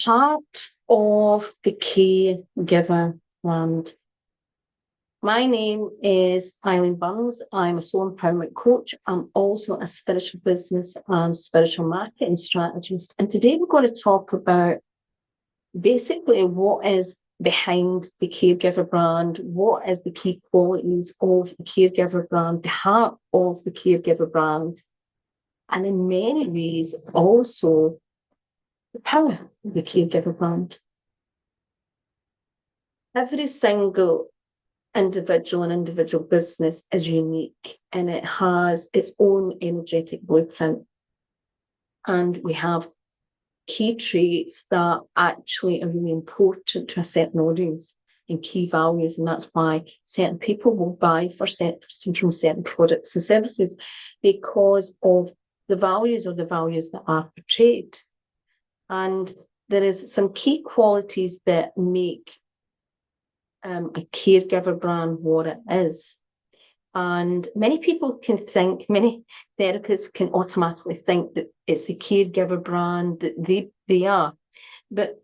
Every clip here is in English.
Part of the Caregiver brand. My name is Eileen Burns. I'm a soul empowerment coach. I'm also a spiritual business and spiritual marketing strategist. And today we're going to talk about basically what is behind the Caregiver brand, what is the key qualities of the Caregiver brand, the heart of the Caregiver brand, and in many ways also the power of the Caregiver brand. Every single individual and individual business is unique and it has its own energetic blueprint. And we have key traits that actually are really important to a certain audience and key values. And that's why certain people will buy from certain products and services because of the values or the values that are portrayed. And there is some key qualities that make a caregiver brand what it is. And many people can think, many therapists can automatically think that it's the caregiver brand that they are. But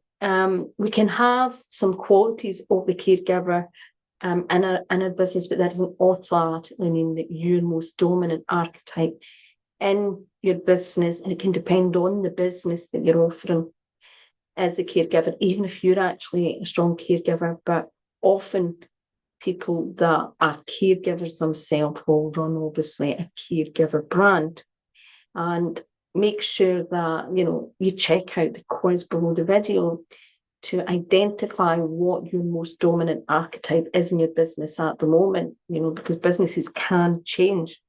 we can have some qualities of the caregiver in a business, but that doesn't automatically mean that you're most dominant archetype in your business. And it can depend on the business that you're offering as the caregiver, even if you're actually a strong caregiver. But often people that are caregivers themselves will run obviously a caregiver brand. And make sure that you check out the quiz below the video to identify what your most dominant archetype is in your business at the moment, because businesses can change.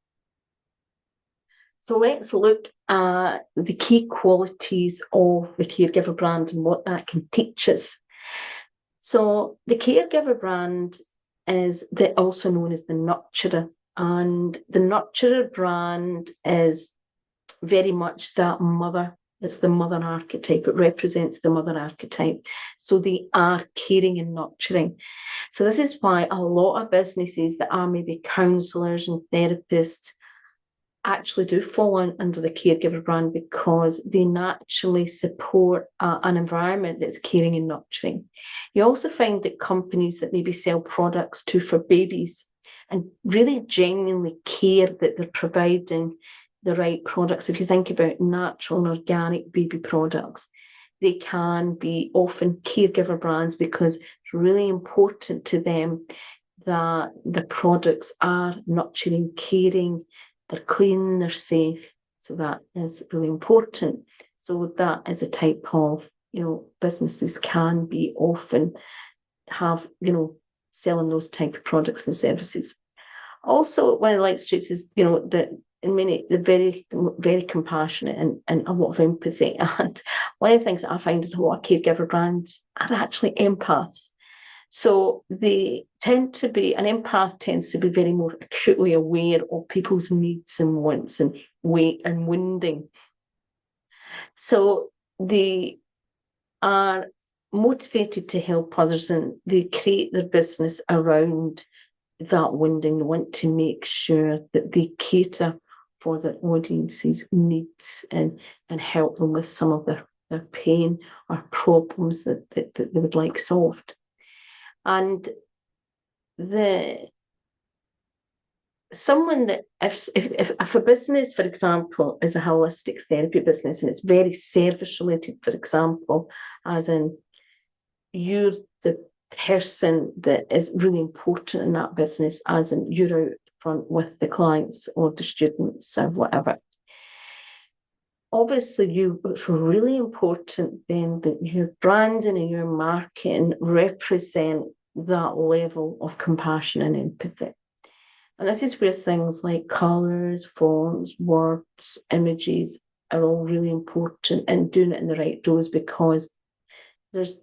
So let's look at the key qualities of the caregiver brand and what that can teach us. So the caregiver brand is also known as the nurturer. And the nurturer brand is very much that mother. It's the mother archetype. It represents the mother archetype. So they are caring and nurturing. So this is why a lot of businesses that are maybe counselors and therapists actually do fall under the caregiver brand, because they naturally support an environment that's caring and nurturing. You also find that companies that maybe sell products for babies and really genuinely care that they're providing the right products. If you think about natural and organic baby products, they can be often caregiver brands because it's really important to them that the products are nurturing, caring, they're clean, they're safe. So that is really important. So that is a type of, businesses can be often have, selling those type of products and services. Also, one of the light streets is, that in many, they're very, very compassionate and a lot of empathy. And one of the things that I find is a lot of caregiver brands are actually empaths. So they tend to be, an empath tends to be very more acutely aware of people's needs and wants and weight and wounding. So they are motivated to help others and they create their business around that wounding. They want to make sure that they cater for their audience's needs and help them with some of their pain or problems that they would like solved. And someone that if a business, for example, is a holistic therapy business and it's very service related, for example, as in you're the person that is really important in that business, as in you're out front with the clients or the students or whatever. Obviously, it's really important then that your branding and your marketing represent that level of compassion and empathy. And this is where things like colours, fonts, words, images are all really important, and doing it in the right dose, because there's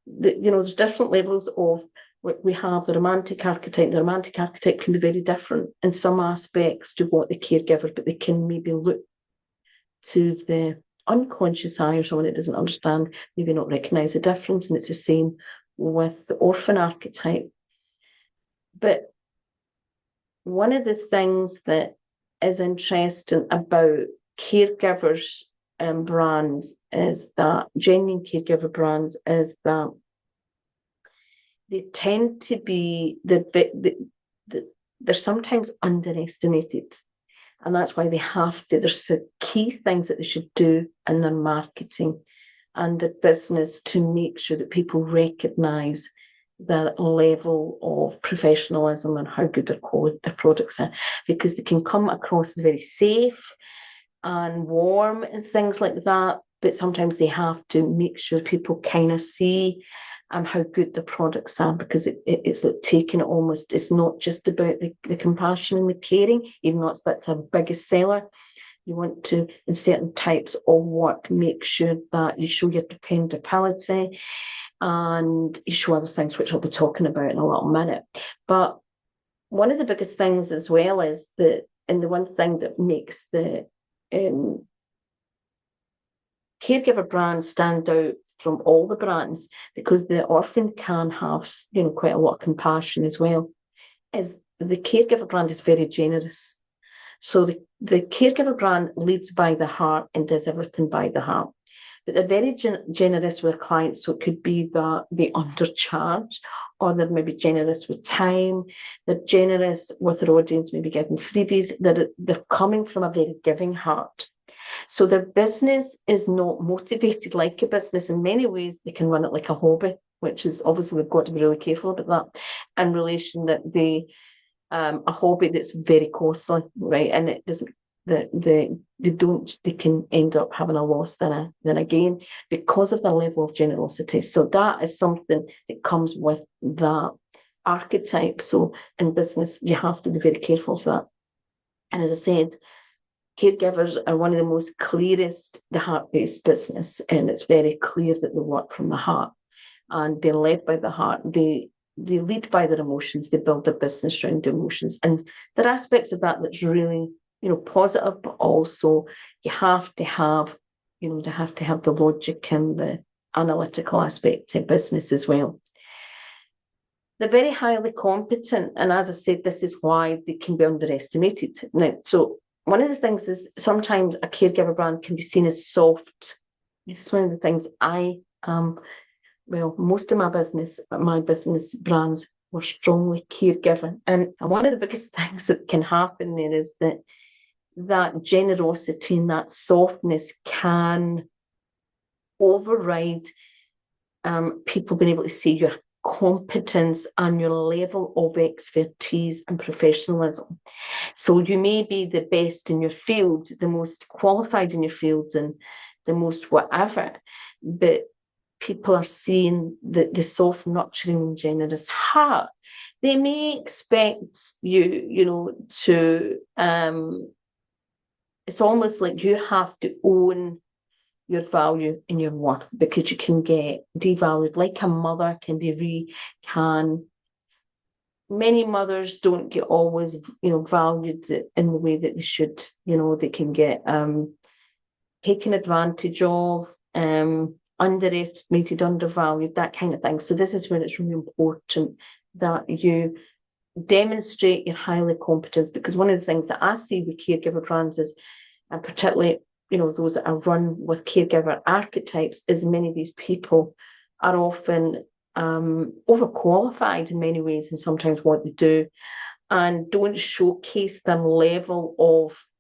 there's different levels of what we have. The romantic archetype can be very different in some aspects to what the caregiver, but they can maybe look to the unconscious eye or someone that doesn't understand, maybe not recognise the difference. And it's the same with the orphan archetype. But one of the things that is interesting about caregivers brands is that genuine caregiver brands is that they tend to be they're sometimes underestimated. And that's why they have to, there's some key things that they should do in their marketing and their business to make sure that people recognise the level of professionalism and how good their products are, because they can come across as very safe and warm and things like that, but sometimes they have to make sure people kind of see how good the products are, because it's like taking it almost, it's not just about the compassion and the caring, even though that's our biggest seller. You want to, in certain types of work, make sure that you show your dependability and you show other things, which I'll be talking about in a little minute. But one of the biggest things as well is that, and the one thing that makes the caregiver brand stand out from all the brands, because they often can have, quite a lot of compassion as well, is the caregiver brand is very generous. So the caregiver brand leads by the heart and does everything by the heart. But they're very generous with their clients, so it could be that they undercharge, or they're maybe generous with time, they're generous with their audience, maybe giving freebies, they're coming from a very giving heart. So their business is not motivated like a business. In many ways, they can run it like a hobby, which is obviously we've got to be really careful about that in relation that a hobby that's very costly, right? And it doesn't, they can end up having a loss than a gain because of the level of generosity. So that is something that comes with that archetype. So in business, you have to be very careful of that. And as I said, caregivers are one of the most clearest, the heart-based business, and it's very clear that they work from the heart and they're led by the heart. They lead by their emotions. They build their business around their emotions, and there are aspects of that that's really, positive, but also you have to have, the logic and the analytical aspect of business as well. They're very highly competent, and as I said, this is why they can be underestimated. Now, so one of the things is sometimes a caregiver brand can be seen as soft. This is one of the things most of my business brands were strongly caregiver. And one of the biggest things that can happen there is that generosity and that softness can override people being able to see your competence and your level of expertise and professionalism. So you may be the best in your field, the most qualified in your field, and the most whatever, but people are seeing the soft, nurturing, generous heart. They may expect you, to, it's almost like you have to own your value in your worth, because you can get devalued, like a mother many mothers don't get always, valued in the way that they should. They can get taken advantage of, underestimated, undervalued, that kind of thing. So this is where it's really important that you demonstrate you're highly competent, because one of the things that I see with caregiver brands is, and particularly, those that are run with caregiver archetypes, is many of these people are often overqualified in many ways, and sometimes what they do, and don't showcase their level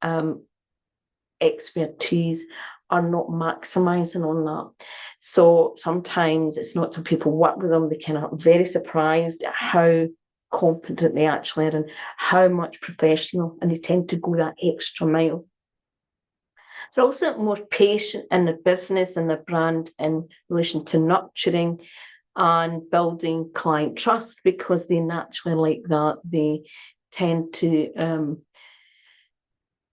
of expertise, are not maximizing on that. So sometimes it's not till people work with them, they kind of very surprised at how competent they actually are and how much professional, and they tend to go that extra mile. They're also more patient in their business and their brand in relation to nurturing and building client trust, because they naturally like that. They tend to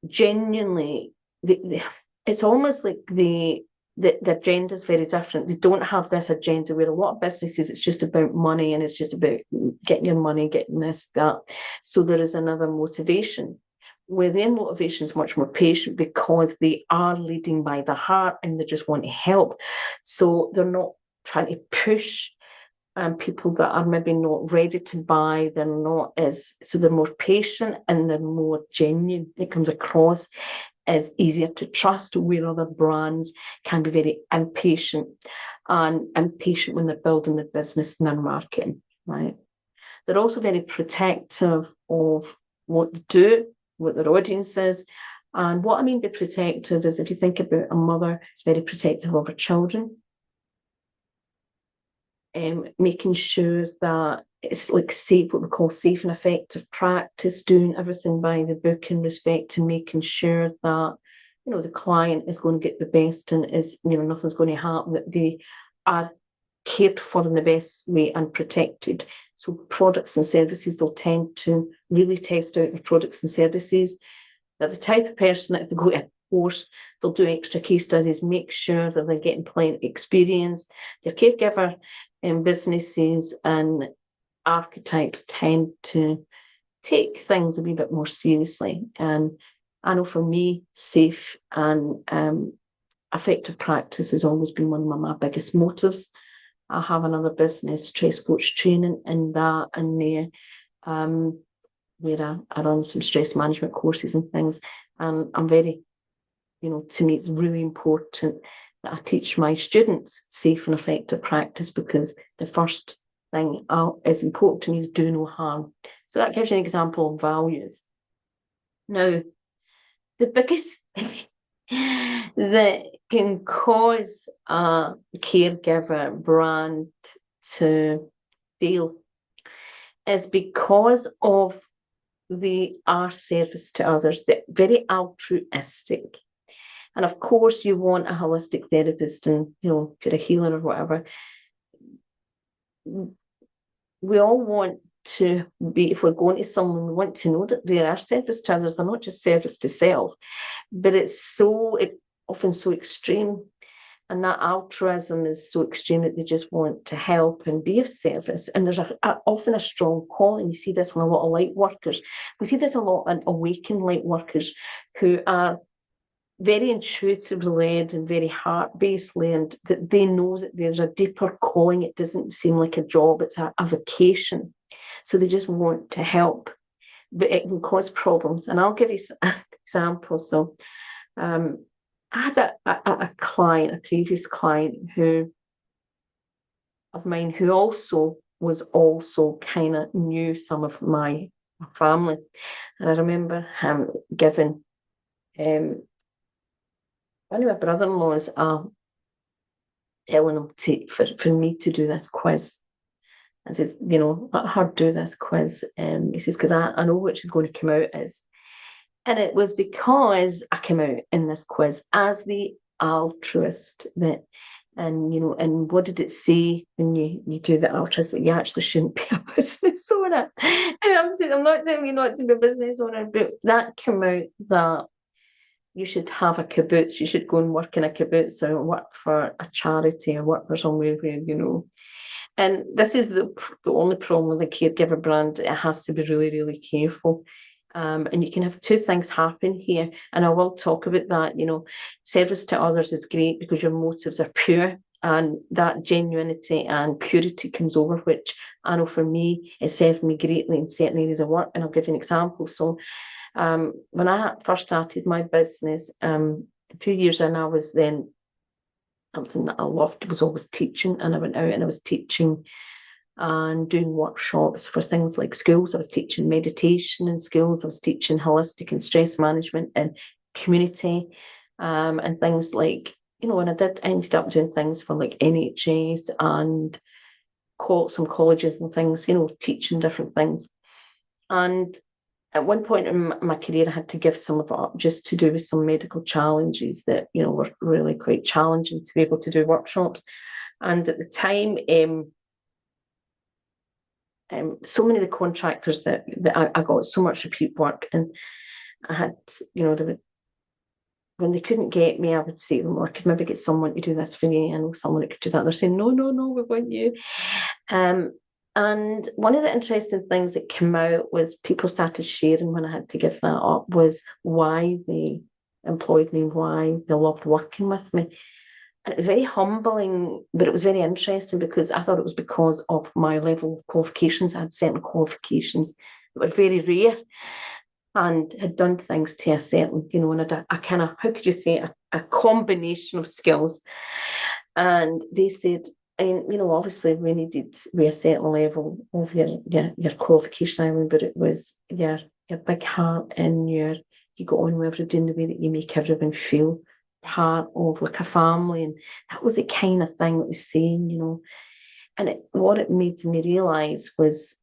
genuinely, it's almost like the agenda is very different. They don't have this agenda where a lot of businesses, it's just about money and it's just about getting your money, getting this, that. So there is another motivation, where their motivation is much more patient, because they are leading by the heart and they just want to help. So they're not trying to push people that are maybe not ready to buy. So they're more patient and they're more genuine. It comes across. is easier to trust, where other brands can be very impatient when they're building their business and their marketing, right? They're also very protective of what they do, what their audience is. And what I mean by protective is, if you think about a mother, it's very protective of her children, making sure that it's like safe, what we call safe and effective practice, doing everything by the book in respect to making sure that, you know, the client is going to get the best and is, you know, nothing's going to happen, that they are cared for in the best way and protected. So products and services, they'll tend to really test out the products and services. They're the type of person that if they go to a course, they'll do extra case studies, make sure that they're getting plenty experience. Their caregiver businesses and archetypes tend to take things a wee bit more seriously. And I know for me, safe and effective practice has always been one of my biggest motives. I have another business, Stress Coach Training, in that, and there, where I run some stress management courses and things. And I'm very, you know, to me, it's really important that I teach my students safe and effective practice, because the first thing is important to me is do no harm. So that gives you an example of values. Now, the biggest thing that can cause a caregiver brand to fail is because of our service to others. They're very altruistic. And of course, you want a holistic therapist, and, you know, if you're a healer or whatever, we all want to be, if we're going to someone, we want to know that they are service to others. They're not just service to self. But it's often so extreme, and that altruism is so extreme that they just want to help and be of service. And there's often a strong calling. You see this in a lot of light workers. We see this a lot in awakened light workers who are very intuitively led and very heart-based led, that they know that there's a deeper calling. It doesn't seem like a job, it's a vocation. So they just want to help, but it can cause problems. And I'll give you an example. So I had a client, a previous client of mine, who also kind of knew some of my family. And I remember him giving one of my brother-in-laws telling him for me to do this quiz. And says, you know, let her do this quiz. He says, because I know what she's going to come out as. And it was because I came out in this quiz as the altruist that, and, you know, and what did it say when you do the altruist, that you actually shouldn't be a business owner? And I'm not telling you not to be a business owner, but that came out that you should have a kibbutz, you should go and work in a kibbutz or work for a charity or work for somewhere where, you know. And this is the only problem with the caregiver brand. It has to be really, really careful. And you can have two things happen here. And I will talk about that. You know, service to others is great because your motives are pure, and that genuinity and purity comes over, which I know for me, it served me greatly in certain areas of work. And I'll give you an example. So when I first started my business, a few years in, I was then, something that I loved was always teaching, and I went out and I was teaching and doing workshops for things like schools. I was teaching meditation in schools, I was teaching holistic and stress management in community, and things like, you know, and I ended up doing things for like NHS and some colleges and things, you know, teaching different things. And at one point in my career, I had to give some of it up just to do with some medical challenges that, you know, were really quite challenging to be able to do workshops. And at the time, so many of the contractors that I got so much repeat work, and I had, you know, when they couldn't get me, I would say to them, I could maybe get someone to do this for you. I know someone that could do that. They're saying, no, we want you. And one of the interesting things that came out was people started sharing when I had to give that up was why they employed me, why they loved working with me. And it was very humbling, but it was very interesting because I thought it was because of my level of qualifications. I had certain qualifications that were very rare. and had done things to a certain, and a kind of, how could you say, a combination of skills. And they said, and obviously we needed a certain level of your qualification, Eileen, but it was your big heart and you got on with everybody in the way that you make everyone feel part of like a family. And that was the kind of thing that was saying, and what it made me realise was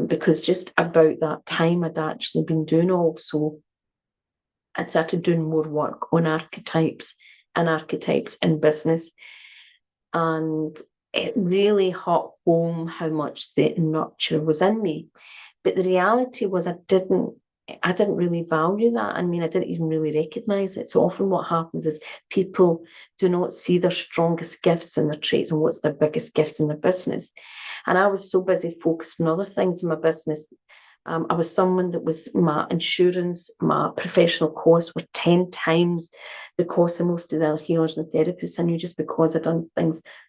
because just about that time I'd actually been doing also, I'd started doing more work on archetypes in business. And it really hit home how much the nurture was in me. But the reality was I didn't really value that. I mean, I didn't even really recognise it. So often what happens is people do not see their strongest gifts and their traits and what's their biggest gift in their business. And I was so busy focused on other things in my business. I was someone that was, my insurance, my professional costs were 10 times the cost of most of the other healers and therapists I knew, just because I'd done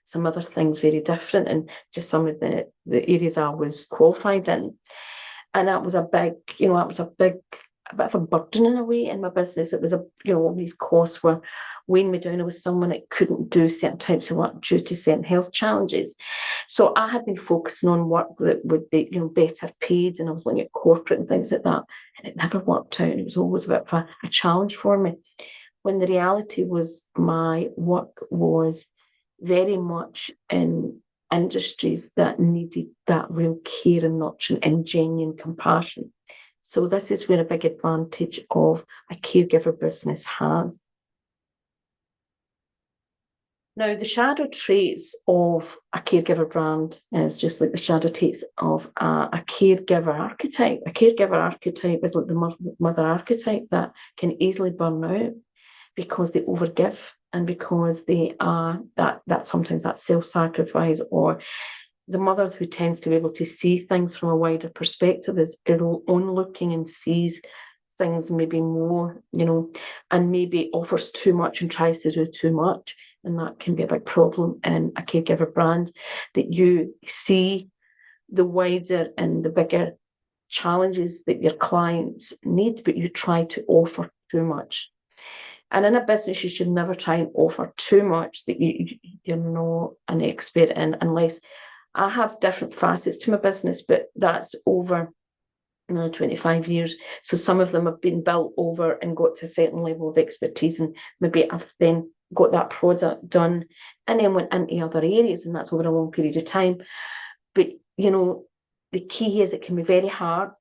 some other things very different, and just some of the areas I was qualified in. And that was a big, a bit of a burden in a way in my business. It was all these costs were weighing me down. I was someone that couldn't do certain types of work due to certain health challenges. So I had been focusing on work that would be, better paid, and I was looking at corporate and things like that, and it never worked out. It was always a bit of a challenge for me. When the reality was my work was very much in industries that needed that real care and nurturing and genuine compassion. So this is where a big advantage of a caregiver business has. Now, the shadow traits of a caregiver brand is just like the shadow traits of a caregiver archetype. A caregiver archetype is like the mother archetype that can easily burn out because they overgive, and because they are that sometimes that self-sacrifice, or the mother who tends to be able to see things from a wider perspective is onlooking and sees things maybe more, and maybe offers too much and tries to do too much. And that can be a big problem in a caregiver brand, that you see the wider and the bigger challenges that your clients need, but you try to offer too much. And in a business, you should never try and offer too much that you're not an expert in, unless I have different facets to my business, but that's over 25 years. So some of them have been built over and got to a certain level of expertise, and maybe I've then got that product done and then went into other areas, and that's over a long period of time. But, the key is it can be very hard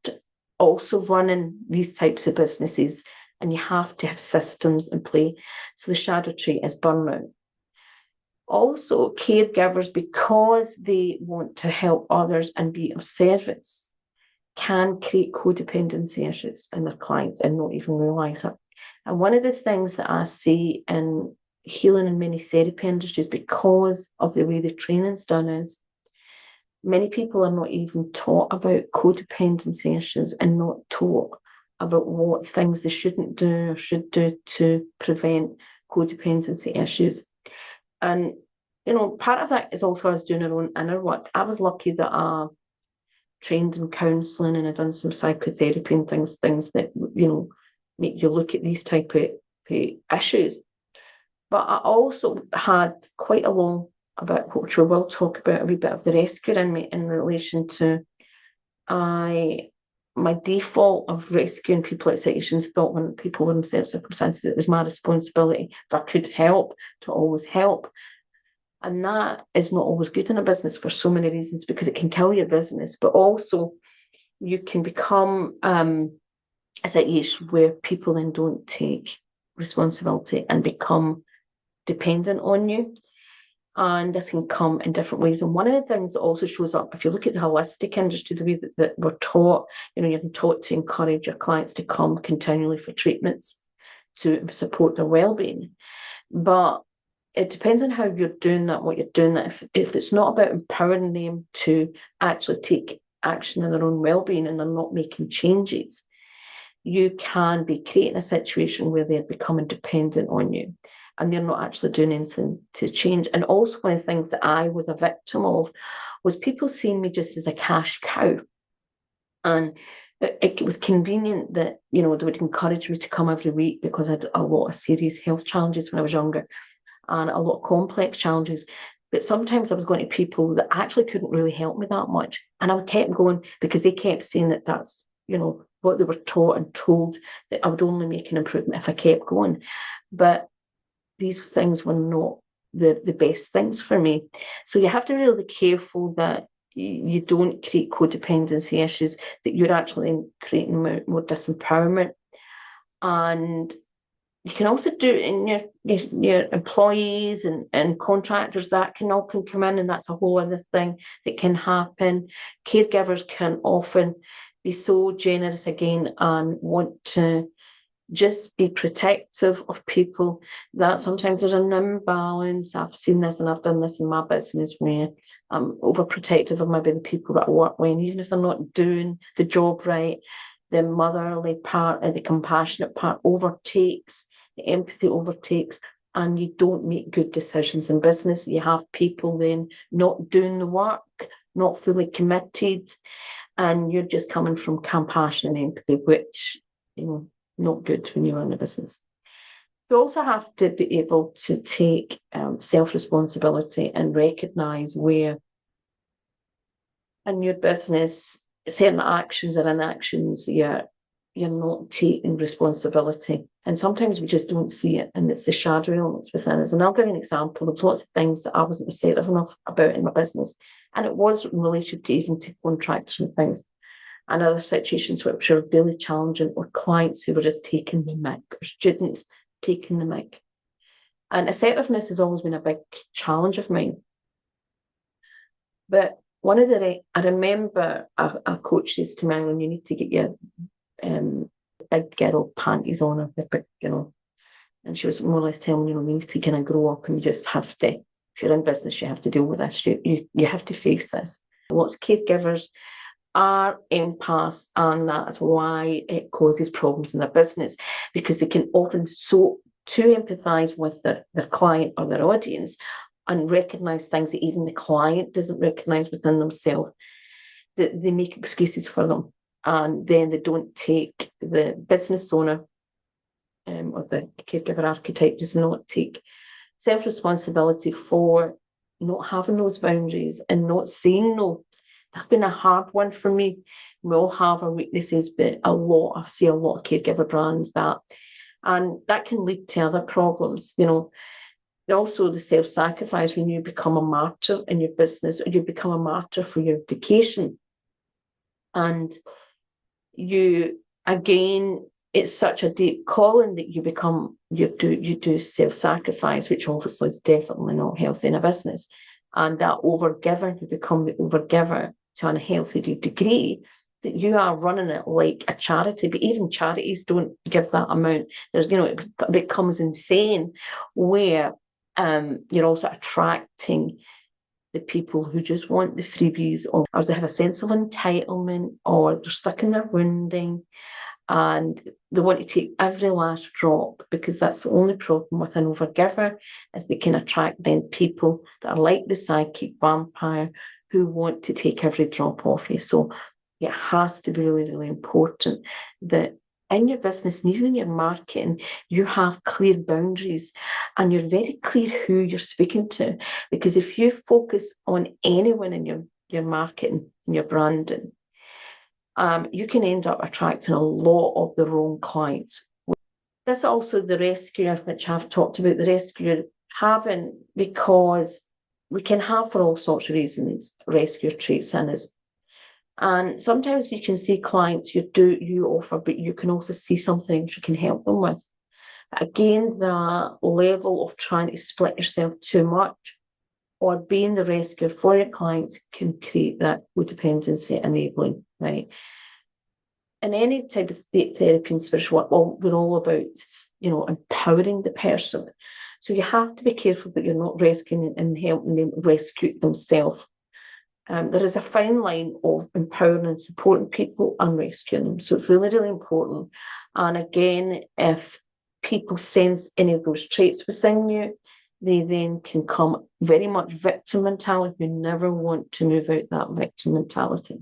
also running these types of businesses, and you have to have systems in play. So the shadow trait is burnout. Also, caregivers, because they want to help others and be of service, can create codependency issues in their clients and not even realise it. And one of the things that I see in healing and many therapy industries, because of the way the training's done, is many people are not even taught about codependency issues and not taught about what things they shouldn't do or should do to prevent codependency issues. And, part of that is also us doing our own inner work. I was lucky that I trained in counselling and I'd done some psychotherapy and things that, make you look at these type of issues. But I also had quite a long, which we will talk about, a wee bit of the rescue in me in relation to my default of rescuing people out of situations. Thought when people were in certain circumstances, it was my responsibility, if I could help, to always help. And that is not always good in a business for so many reasons, because it can kill your business, but also you can become a situation where people then don't take responsibility and become dependent on you. And this can come in different ways. And one of the things that also shows up, if you look at the holistic industry, the way that we're taught, you're taught to encourage your clients to come continually for treatments to support their well-being. But it depends on how you're doing that, what you're doing that. If it's not about empowering them to actually take action in their own well-being and they're not making changes, you can be creating a situation where they're becoming dependent on you and they're not actually doing anything to change. And also one of the things that I was a victim of was people seeing me just as a cash cow. And it was convenient that, they would encourage me to come every week because I had a lot of serious health challenges when I was younger and a lot of complex challenges. But sometimes I was going to people that actually couldn't really help me that much. And I kept going because they kept saying that that's, what they were taught and told, that I would only make an improvement if I kept going. But these things were not the best things for me. So you have to really be careful that you don't create codependency issues, that you're actually creating more disempowerment. And you can also do it in your employees and contractors. That can come in, and that's a whole other thing that can happen. Caregivers can often be so generous again and want to just be protective of people, that sometimes there's an imbalance. I've seen this and I've done this in my business where I'm overprotective of maybe the people that I work with, and even if they're not doing the job right, the motherly part and the compassionate part overtakes, the empathy overtakes, and you don't make good decisions in business. You have people then not doing the work, not fully committed, and you're just coming from compassion and empathy, which, not good when you run a business. You also have to be able to take self-responsibility and recognise where in your business certain actions or inactions you're not taking responsibility. And sometimes we just don't see it, and it's the shadow elements within us. And I'll give you an example. There's lots of things that I wasn't assertive enough about in my business, and it was in relation to even to contractors and things, and other situations which are really challenging, or clients who were just taking the mick, or students taking the mick. And assertiveness has always been a big challenge of mine. But I remember a coach says to me, "When you need to get your big girl panties on, or the big, and she was more or less telling me, you need to kind of grow up, and you just have to, if you're in business, you have to deal with this. You have to face this." Lots of caregivers are empaths, and that's why it causes problems in their business, because they can often to empathise with their client or their audience and recognise things that even the client doesn't recognise within themselves, that they make excuses for them, and then they don't take the business owner or the caregiver archetype does not take self-responsibility for not having those boundaries and not saying no. That's been a hard one for me. We all have our weaknesses, but I see a lot of caregiver brands and that can lead to other problems. Also the self-sacrifice when you become a martyr in your business, or you become a martyr for your education, and it's such a deep calling that you do self-sacrifice, which obviously is definitely not healthy in a business. And that overgiver, you become the overgiver to an unhealthy degree, that you are running it like a charity. But even charities don't give that amount. It becomes insane, where you're also attracting the people who just want the freebies, or they have a sense of entitlement, or they're stuck in their wounding, and they want to take every last drop, because that's the only problem with an overgiver, is they can attract then people that are like the psychic vampire, who want to take every drop off you. So it has to be really, really important that in your business and even in your marketing, you have clear boundaries and you're very clear who you're speaking to. Because if you focus on anyone in your marketing and your branding, you can end up attracting a lot of the wrong clients. That's also the rescuer, which I've talked about, the rescuer having, because we can have, for all sorts of reasons, rescuer traits in us. And sometimes you can see clients you offer, but you can also see something you can help them with. Again, the level of trying to split yourself too much or being the rescuer for your clients can create that codependency enabling, right? In any type of therapy and spiritual work, we're all about, empowering the person. So you have to be careful that you're not rescuing and helping them rescue themselves. There is a fine line of empowering and supporting people and rescuing them. So it's really, really important. And again, if people sense any of those traits within you, they then can come very much victim mentality. You never want to move out that victim mentality.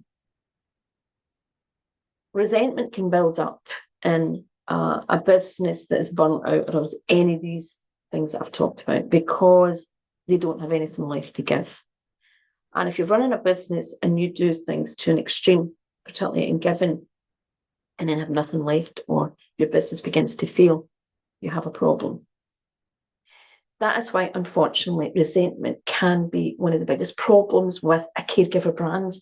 Resentment can build up in a business that is burnt out, or any of these things that I've talked about, because they don't have anything left to give. And if you're running a business and you do things to an extreme, particularly in giving, and then have nothing left, or your business begins to fail, you have a problem. That is why, unfortunately, resentment can be one of the biggest problems with a caregiver brand.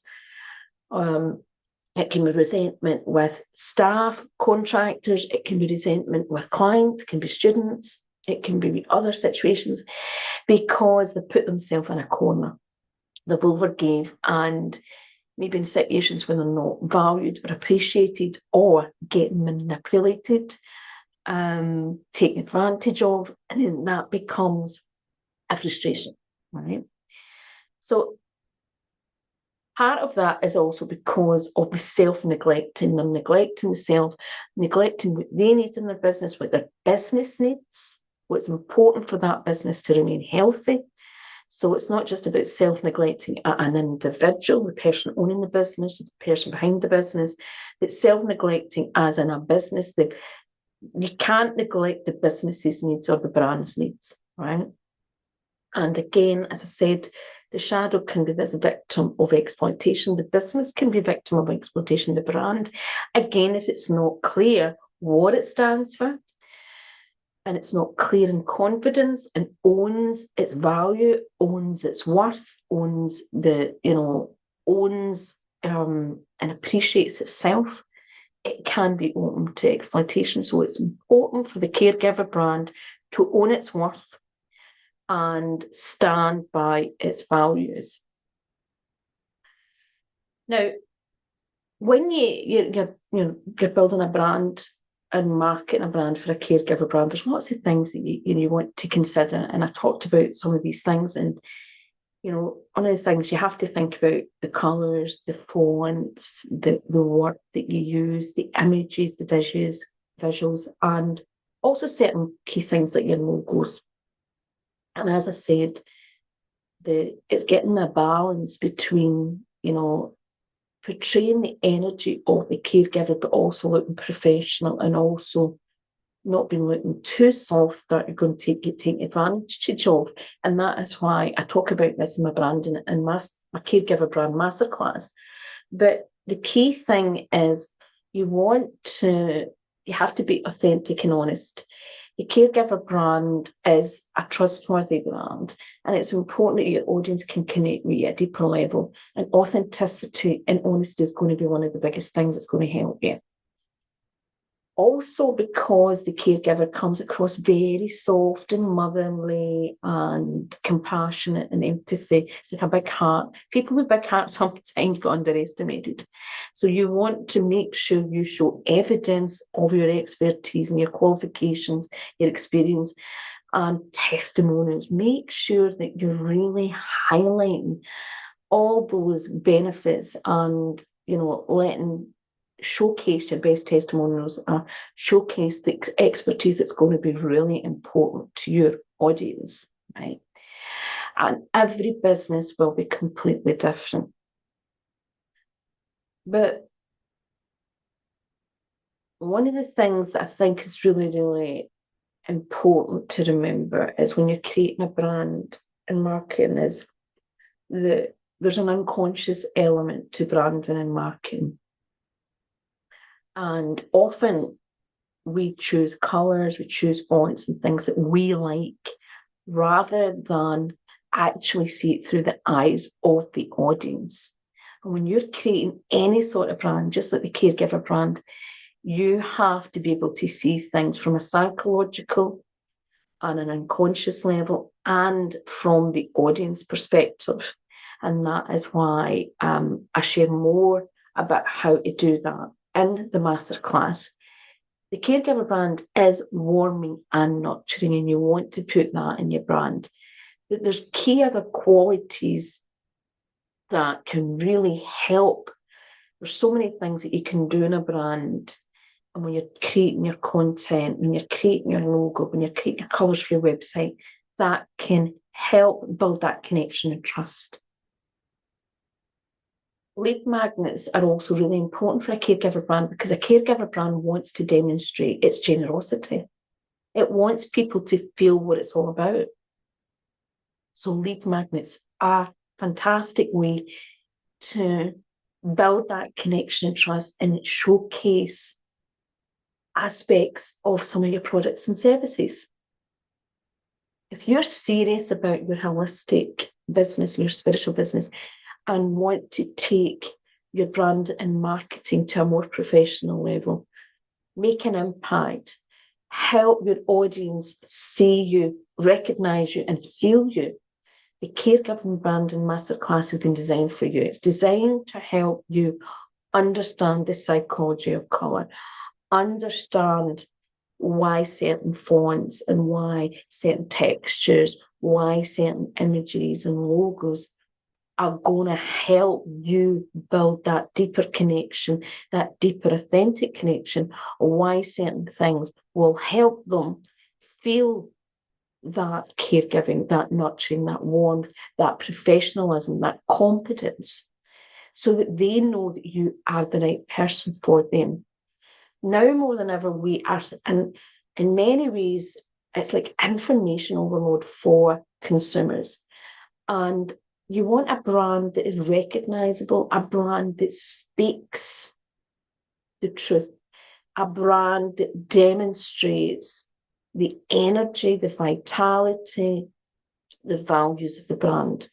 It can be resentment with staff, contractors, it can be resentment with clients, it can be students, it can be other situations, because they put themselves in a corner. They've overgave, and maybe in situations where they're not valued or appreciated, or getting manipulated, taken advantage of, and then that becomes a frustration, right? So part of that is also because of the self-neglecting. They're neglecting the self, neglecting what they need in their business, what their business needs, what's important for that business to remain healthy. So it's not just about self-neglecting an individual, the person owning the business, the person behind the business, but self-neglecting as in a business. You can't neglect the business's needs or the brand's needs, right? And again, as I said, the shadow can be this victim of exploitation. The business can be a victim of exploitation. The brand, again, if it's not clear what it stands for, and it's not clear in confidence, and owns its value, owns its worth, owns and appreciates itself, it can be open to exploitation. So it's important for the caregiver brand to own its worth and stand by its values. Now, when you're building a brand and marketing a brand for a caregiver brand, there's lots of things that you want to consider. And I've talked about some of these things. And, one of the things you have to think about: the colours, the fonts, the word that you use, the images, the visuals, and also certain key things like your logos. And as I said, it's getting a balance between, portraying the energy of the caregiver, but also looking professional, and also not being looking too soft that you're going to take advantage of. And that is why I talk about this in my branding and my caregiver brand masterclass. But the key thing is you have to be authentic and honest. The caregiver brand is a trustworthy brand, and it's important that your audience can connect with you at a deeper level. And authenticity and honesty is going to be one of the biggest things that's going to help you. Also, because the caregiver comes across very soft and motherly and compassionate and empathy, it's like a big heart. People with big hearts sometimes get underestimated. So you want to make sure you show evidence of your expertise and your qualifications, your experience, and testimonials. Make sure that you're really highlighting all those benefits and, letting showcase your best testimonials, showcase the expertise that's going to be really important to your audience, right? And every business will be completely different. But one of the things that I think is really, really important to remember is when you're creating a brand and marketing is that there's an unconscious element to branding and marketing. And often we choose colours, we choose fonts and things that we like, rather than actually see it through the eyes of the audience. And when you're creating any sort of brand, just like the caregiver brand, you have to be able to see things from a psychological and an unconscious level, and from the audience perspective. And that is why I share more about how to do that in the masterclass. The caregiver brand is warming and nurturing, and you want to put that in your brand. But there's key other qualities that can really help. There's so many things that you can do in a brand. And when you're creating your content, when you're creating your logo, when you're creating your colours for your website, that can help build that connection and trust. Lead magnets are also really important for a caregiver brand because a caregiver brand wants to demonstrate its generosity. It wants people to feel what it's all about. So lead magnets are a fantastic way to build that connection and trust and showcase aspects of some of your products and services. If you're serious about your holistic business, your spiritual business, and want to take your brand and marketing to a more professional level, make an impact, help your audience see you, recognize you, and feel you, the Caregiver Brand and Masterclass has been designed for you. It's designed to help you understand the psychology of colour, understand why certain fonts and why certain textures, why certain images and logos are going to help you build that deeper connection, that deeper authentic connection, why certain things will help them feel that caregiving, that nurturing, that warmth, that professionalism, that competence, so that they know that you are the right person for them. Now more than ever, we are, and in many ways, it's like information overload for consumers. And you want a brand that is recognizable, a brand that speaks the truth, a brand that demonstrates the energy, the vitality, the values of the brand.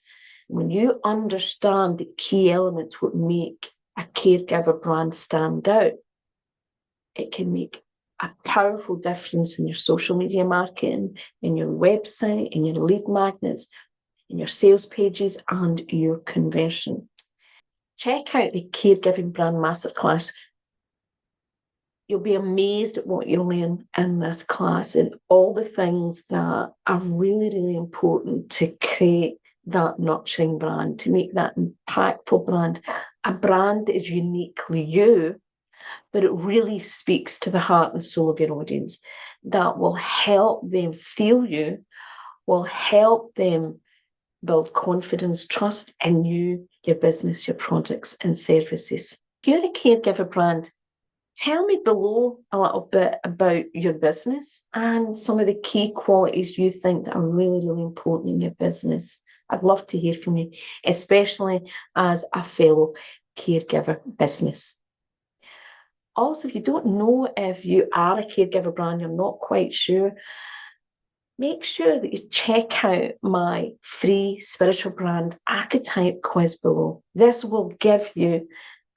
When you understand the key elements what make a caregiver brand stand out, it can make a powerful difference in your social media marketing, in your website, in your lead magnets, in your sales pages, and your conversion. Check out the Caregiving Brand Masterclass. You'll be amazed at what you'll learn in this class and all the things that are really, really important to create that nurturing brand, to make that impactful brand, a brand that is uniquely you, but it really speaks to the heart and soul of your audience, that will help them feel you, will help them build confidence, trust in you, your business, your products and services. If you're a caregiver brand, tell me below a little bit about your business and some of the key qualities you think that are really, really important in your business. I'd love to hear from you, especially as a fellow caregiver business. Also, if you don't know if you are a caregiver brand, you're not quite sure, make sure that you check out my free spiritual brand archetype quiz below. This will give you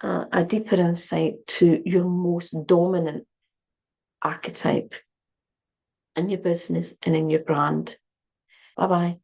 a deeper insight to your most dominant archetype in your business and in your brand. Bye-bye.